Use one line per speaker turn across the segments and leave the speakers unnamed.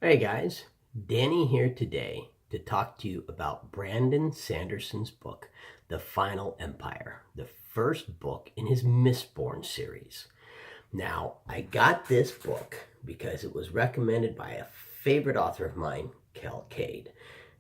Hey guys, Danny here today to talk to you about Brandon Sanderson's book, The Final Empire, the first book in his Mistborn series. Now, I got this book because it was recommended by a favorite author of mine, Kel Cade.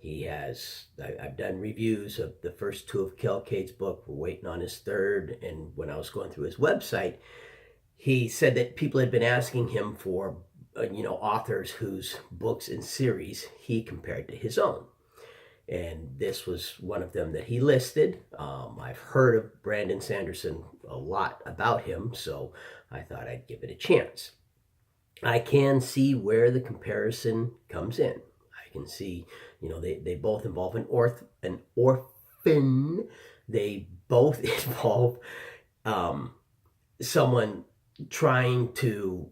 I've done reviews of the first two of Kel Cade's book. We're waiting on his third, and when I was going through his website, he said that people had been asking him for authors whose books and series he compared to his own, and this was one of them that he listed. I've heard of Brandon Sanderson, a lot about him, so I thought I'd give it a chance. I can see where the comparison comes in. I can see, they both involve an orphan. They both involve someone trying to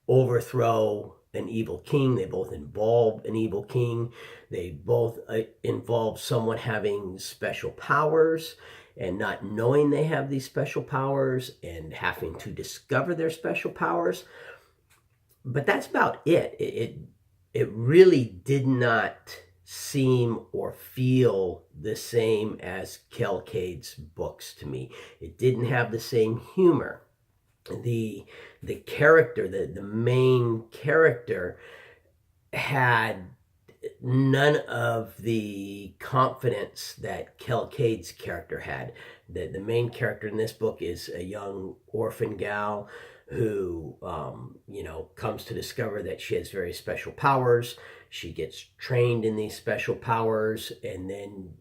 overthrow an evil king. They both involve an evil king. They both involve someone having special powers and not knowing they have these special powers and having to discover their special powers. But that's about it. It really did not seem or feel the same as Kel Cade's books to me. It didn't have the same humor. The character, the main character, had none of the confidence that Kel Cade's character had. The main character in this book is a young orphan gal who comes to discover that she has very special powers. She gets trained in these special powers, and then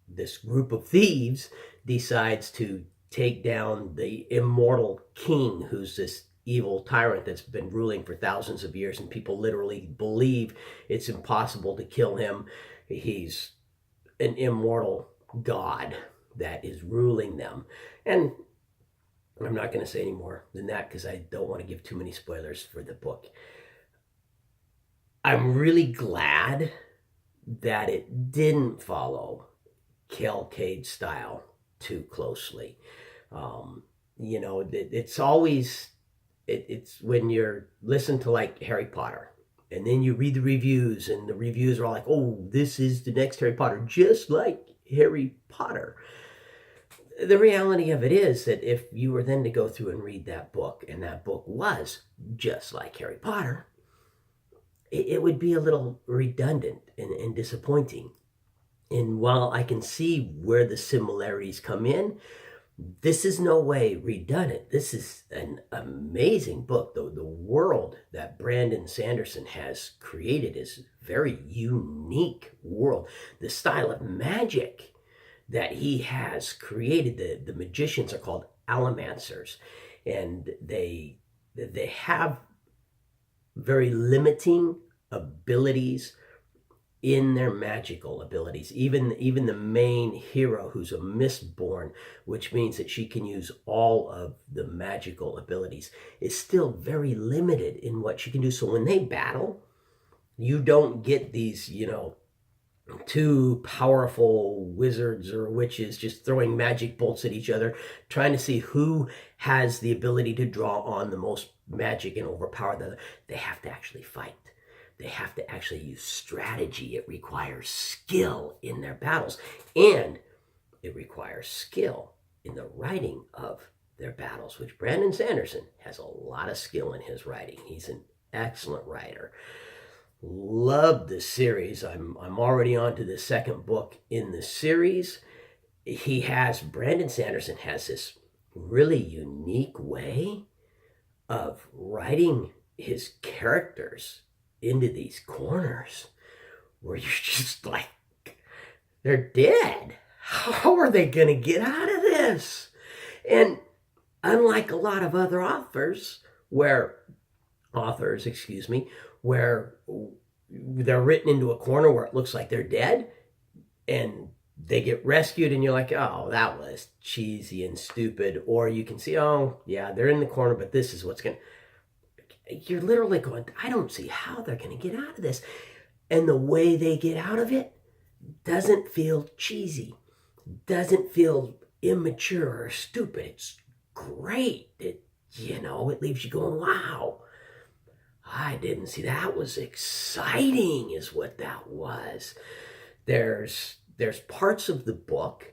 this group of thieves decides to take down the immortal king, who's this evil tyrant that's been ruling for thousands of years, and people literally believe it's impossible to kill him. He's an immortal god that is ruling them. And I'm not going to say any more than that because I don't want to give too many spoilers for the book. I'm really glad that it didn't follow Kel Cade's style too closely. It's when you're listening to like Harry Potter, and then you read the reviews, and the reviews are all like, oh, this is the next Harry Potter, just like Harry Potter. The reality of it is that if you were then to go through and read that book, and that book was just like Harry Potter, it would be a little redundant and disappointing. And while I can see where the similarities come in, this is no way redundant. This is an amazing book. The world that Brandon Sanderson has created is a very unique world. The style of magic that he has created, the magicians are called allomancers, and they have very limiting abilities in their magical abilities. Even the main hero, who's a Mistborn, which means that she can use all of the magical abilities, is still very limited in what she can do. So when they battle, you don't get these, two powerful wizards or witches just throwing magic bolts at each other, trying to see who has the ability to draw on the most magic and overpower the other. They have to actually fight. They have to actually use strategy. It requires skill in their battles, and it requires skill in the writing of their battles, which Brandon Sanderson has a lot of skill in his writing. He's an excellent writer. Love the series. I'm already on to the second book in the series. Brandon Sanderson has this really unique way of writing his characters into these corners where you're just like, they're dead. How are they going to get out of this? And unlike a lot of other authors, where they're written into a corner where it looks like they're dead and they get rescued, and you're like, oh, that was cheesy and stupid. Or you can see, oh, yeah, they're in the corner, but this is what's going to... You're literally going, I don't see how they're going to get out of this. And the way they get out of it doesn't feel cheesy, doesn't feel immature or stupid. It's great. It leaves you going, wow, I didn't see. That was exciting, is what that was. There's parts of the book,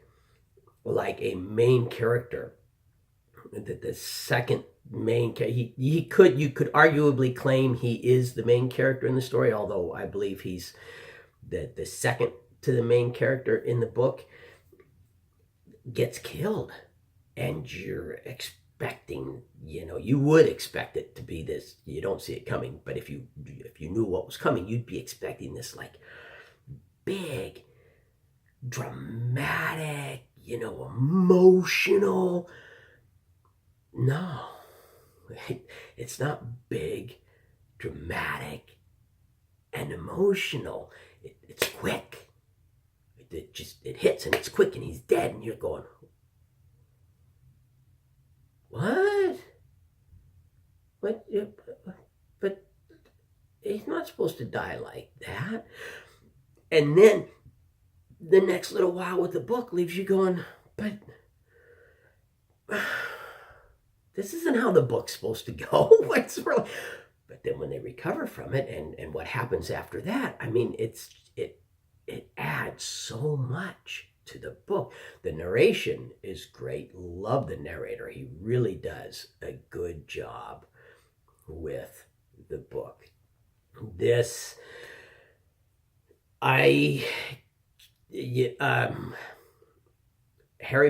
like a main character, the second main character. You could arguably claim he is the main character in the story, although I believe he's the second to the main character in the book, gets killed, and you're expecting, you would expect it to be this. You don't see it coming, but if you knew what was coming, you'd be expecting this like big, dramatic, emotional. No, it's not big, dramatic, and emotional. It's quick. It hits and it's quick and he's dead, and you're going, what? But he's not supposed to die like that. And then the next little while with the book leaves you going, but this isn't how the book's supposed to go. But then when they recover from it, and what happens after that, I mean, it adds so much to the book. The narration is great. Love the narrator. He really does a good job with the book. This, Harry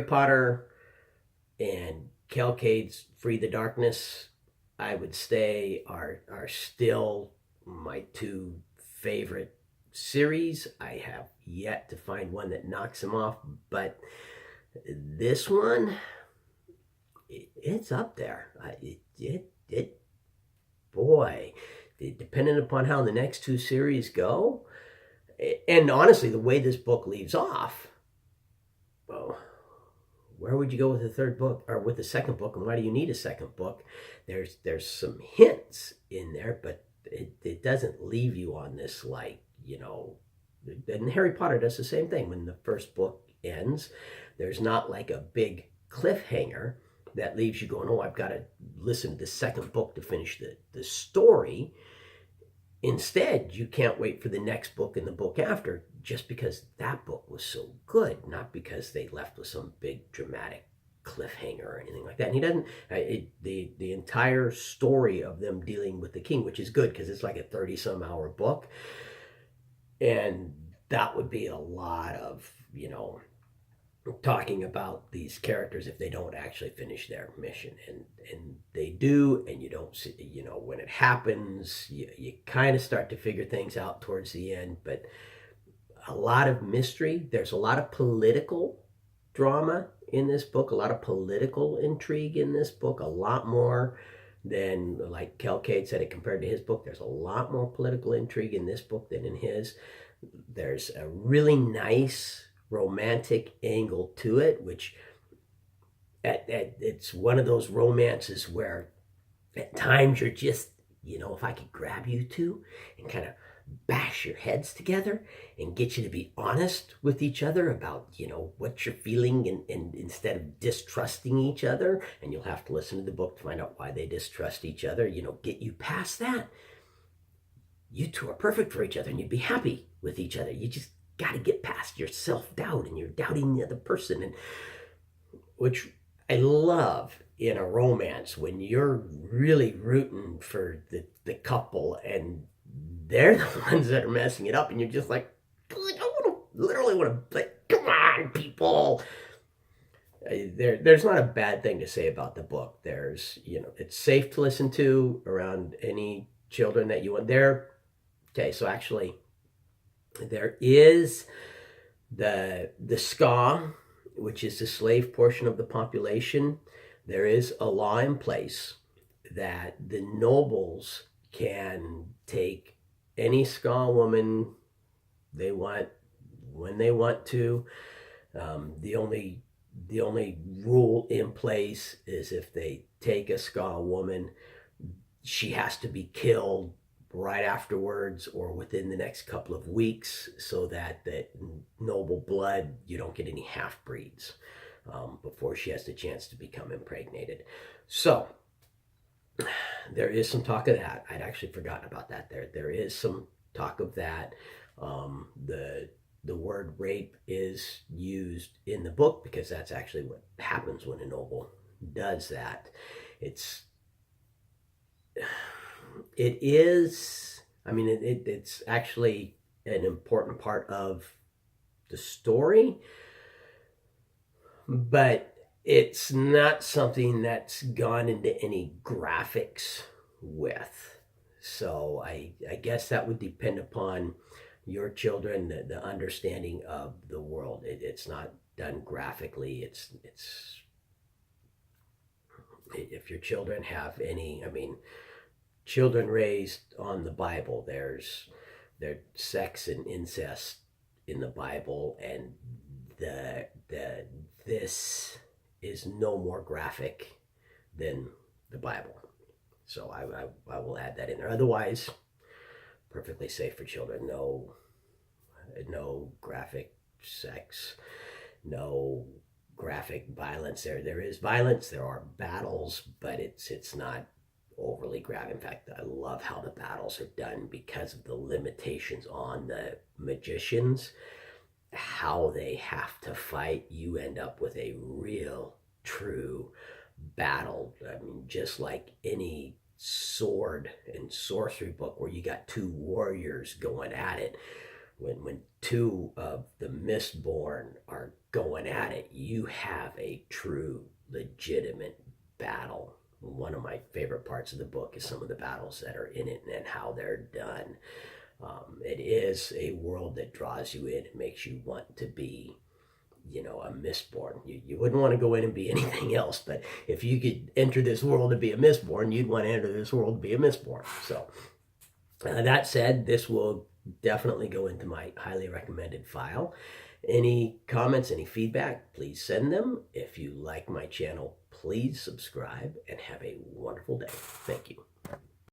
Potter and Calcade's Free the Darkness, I would say, are still my two favorite series. I have yet to find one that knocks them off, but this one, it's up there. Boy, depending upon how the next two series go, and honestly, the way this book leaves off, well, where would you go with the third book, or with the second book, and why do you need a second book? There's some hints in there, but it doesn't leave you on this, like, and Harry Potter does the same thing. When the first book ends, there's not like a big cliffhanger that leaves you going, oh, I've got to listen to the second book to finish the story. Instead, you can't wait for the next book and the book after, just because that book was so good, not because they left with some big dramatic cliffhanger or anything like that. And he doesn't, the entire story of them dealing with the king, which is good because it's like a 30-some-hour book, and that would be a lot of, talking about these characters if they don't actually finish their mission, and they do, and you don't see, when it happens, you kind of start to figure things out towards the end. But a lot of mystery. There's a lot of political drama in this book, a lot of political intrigue in this book, a lot more than, like Calcade said, it compared to his book. There's a lot more political intrigue in this book than in his. There's a really nice romantic angle to it, which it's one of those romances where at times you're just, if I could grab you two and kind of bash your heads together and get you to be honest with each other about, what you're feeling, and instead of distrusting each other, and you'll have to listen to the book to find out why they distrust each other, get you past that. You two are perfect for each other and you'd be happy with each other. You just got to get past your self-doubt and you're doubting the other person, and which I love in a romance, when you're really rooting for the couple and they're the ones that are messing it up, and you're just like, literally want to, like, come on, people. There's not a bad thing to say about the book. There's, it's safe to listen to around any children that you want there. Okay, so actually, there is the ska, which is the slave portion of the population. There is a law in place that the nobles can take any ska woman they want when they want to. The only rule in place is if they take a ska woman, she has to be killed right afterwards or within the next couple of weeks, so that noble blood, you don't get any half-breeds before she has the chance to become impregnated. So there is some talk of that. I'd actually forgotten about that. There is some talk of that. The word rape is used in the book because that's actually what happens when a noble does that. It's it is. I mean, it's actually an important part of the story, but it's not something that's gone into any graphics with. So I guess that would depend upon your children, the understanding of the world. It's not done graphically. It's if your children have any, I mean, children raised on the Bible, there's sex and incest in the Bible, and the this is no more graphic than the Bible. So I will add that in there. Otherwise, perfectly safe for children. No graphic sex, no graphic violence. There is violence. There are battles, but it's not overly graphic. In fact, I love how the battles are done because of the limitations on the magicians, how they have to fight. You end up with a real, true battle. I mean, just like any sword and sorcery book where you got two warriors going at it. When two of the Mistborn are going at it, you have a true, legitimate battle. One of my favorite parts of the book is some of the battles that are in it and how they're done. It is a world that draws you in and makes you want to be, a Mistborn. You wouldn't want to go in and be anything else, but if you could enter this world to be a Mistborn, you'd want to enter this world to be a Mistborn. So that said, this will definitely go into my highly recommended file. Any comments, any feedback, please send them. If you like my channel, please subscribe and have a wonderful day. Thank you.